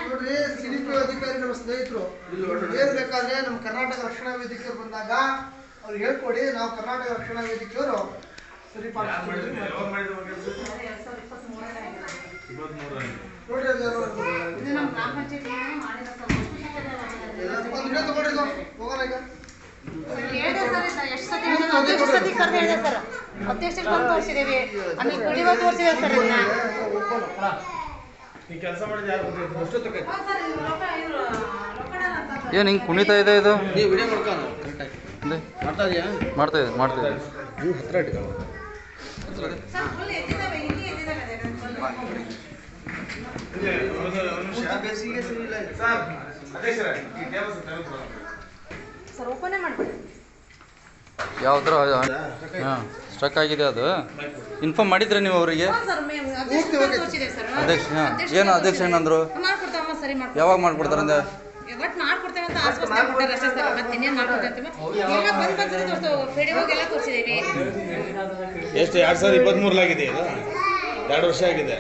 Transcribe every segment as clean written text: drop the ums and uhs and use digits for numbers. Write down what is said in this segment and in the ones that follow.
ನೋಡ್ರಿ, ಸಿಡಿಪಿ ಅಧಿಕಾರಿ ನಮ್ಮ ಸ್ನೇಹಿತರು ಏನ್ ಬೇಕಾದ್ರೆ ನಮ್ಮ ಕರ್ನಾಟಕ ರಕ್ಷಣಾ ವೇದಿಕೆಯವರು ಬಂದಾಗ ಅವ್ರು ಹೇಳ್ಕೊಡಿ, ನಾವು ಕರ್ನಾಟಕ ರಕ್ಷಣಾ ವೇದಿಕೆಯವರು ಸರಿಪಡಿಸ್ತೀವಿ. ನೋಡ್ರಿ ಹೋಗೋಣ ಈಗ. ಏನು ಹಿಂಗೆ ಕುಣಿತಾ ಇದೆ ಇದು? ಮಾಡ್ತಾ ಇದೆ ಹತ್ರ ಇಟ್ಕೊಳ್ಳ. ಯಾವ್ದ್ರ ಹಾಂ ಸ್ಟ್ರಕ್ ಆಗಿದೆ ಅದು. ಇನ್ಫಾರ್ಮ್ ಮಾಡಿದ್ರೆ ನೀವು ಅವರಿಗೆ? ಅಧ್ಯಕ್ಷ ಏನು ಅಧ್ಯಕ್ಷ ಏನಂದ್ರು? ಯಾವಾಗ ಮಾಡ್ಕೊಡ್ತಾರೆ ಅಂದ್ರೆ ಎಷ್ಟು 2023 ಆಗಿದೆ ಇದು, 2 ವರ್ಷ ಆಗಿದೆ.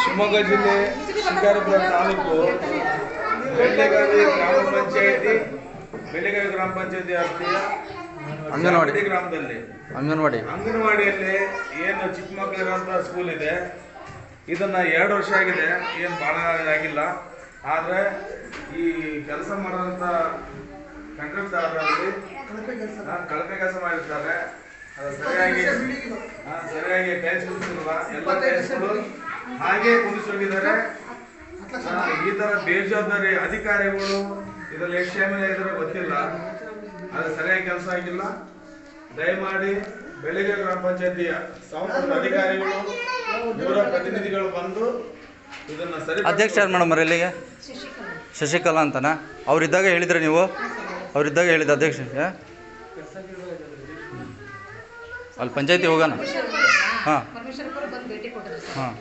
ಶಿವಮೊಗ್ಗ ಜಿಲ್ಲೆ ಶಿಕಾರಿಪುರ ತಾಲೂಕು ಬೆಳ್ಳೆಗಾವಿ ಗ್ರಾಮ ಪಂಚಾಯತಿ ವ್ಯಾಪ್ತಿಯ ಅಂಗನವಾಡಿ ಗ್ರಾಮದಲ್ಲಿ ಅಂಗನವಾಡಿಯಲ್ಲಿ ಏನು ಚಿಕ್ಕ ಮಕ್ಕಳಿರುವಂಥ ಸ್ಕೂಲ್ ಇದೆ. ಇದನ್ನ 2 ವರ್ಷ ಆಗಿದೆ, ಏನು ಭಾಳ ಆಗಿಲ್ಲ. ಆದರೆ ಈ ಕೆಲಸ ಮಾಡುವಂಥ ಕಂಟ್ರಾಕ್ಟರ್ಗಳಲ್ಲಿ ಕಳಪೆ ಕೆಲಸ ಮಾಡಿರ್ತಾರೆ. ಅದು ಸರಿಯಾಗಿ ಟೈಲ್ಸ್ ಕುಡಿಸಿಲ್ಲ, ಎಲ್ಲ ಟೈಲ್ಸ್ಗಳು ಹಾಗೆ ಕುಡಿಸೋಗಿದ್ದಾರೆ. ಈ ಥರ ಬೇಜವಾಬ್ದಾರಿ ಅಧಿಕಾರಿಗಳು ಇದರಲ್ಲಿ ಎಷ್ಟು ಶಾಮಿಲ್ ಆಗಿದ್ದಾರೆ ಗೊತ್ತಿಲ್ಲ. ಅದು ಸರಿಯಾಗಿ ಕೆಲಸ ಆಗಿಲ್ಲ. ದಯಮಾಡಿ ಬೆಳಗ್ಗೆ ಗ್ರಾಮ ಪಂಚಾಯತಿಯ ಸಂಬಂಧಿತ ಅಧಿಕಾರಿಗಳು ಇವರ ಪ್ರತಿನಿಧಿಗಳು ಬಂದು ಇದನ್ನ ಸರಿ. ಅಧ್ಯಕ್ಷ ಯಾರು ಮೇಡಮ್ ಇಲ್ಲಿಗೆ? ಶಶಿಕಲಾ ಅಂತನಾ? ಅವರಿದ್ದಾಗ ಹೇಳಿದ್ರೆ ನೀವು? ಅವರಿದ್ದಾಗ ಹೇಳಿದ ಅಧ್ಯಕ್ಷ ಅಲ್ಲಿ ಪಂಚಾಯತಿ ಹೋಗೋಣ. ಹಾಂ ಹಾಂ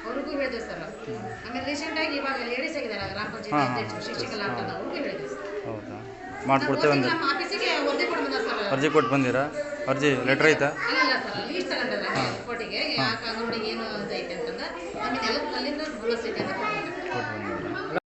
ಅವ್ರಿಗೂ ಹೇಳಿದೆ ಸರ್. ಆಮೇಲೆ ರೀಸೆಂಟ್ ಆಗಿ ಇವಾಗ ಲೇಡೀಸ್ ಆಗಿದ್ದಾರೆ ಗ್ರಾಮ ಪಂಚಾಯತಿ ಅಧ್ಯಕ್ಷ ಶಶಿಕಲಾ ಅಂತ, ಅವ್ರಿಗೂ ಹೇಳಿದೆ ಸರ್. ಹೌದಾ? ಮಾಡ್ಕೊಡ್ತೇವೆ ಅಂದ್ರೆ ನಮ್ಮ ಆಫೀಸಿಗೆ ವರದಿ ಕೊಟ್ಟು ಬಂದ ಸರ್. ಅರ್ಜಿ ಕೊಟ್ಟು ಬಂದಿರಾ? ಅರ್ಜಿ ಲೆಟ್ರ್ ಐತಾ? ಅಲ್ಲ ಸರ್, ಲೀಸ್ಟ್ ತಗೊಂಡಿಲ್ಲ ಕೋರ್ಟಿಗೆ. ಯಾಕೆ ಅಂಗನವಾಡಿಗೆ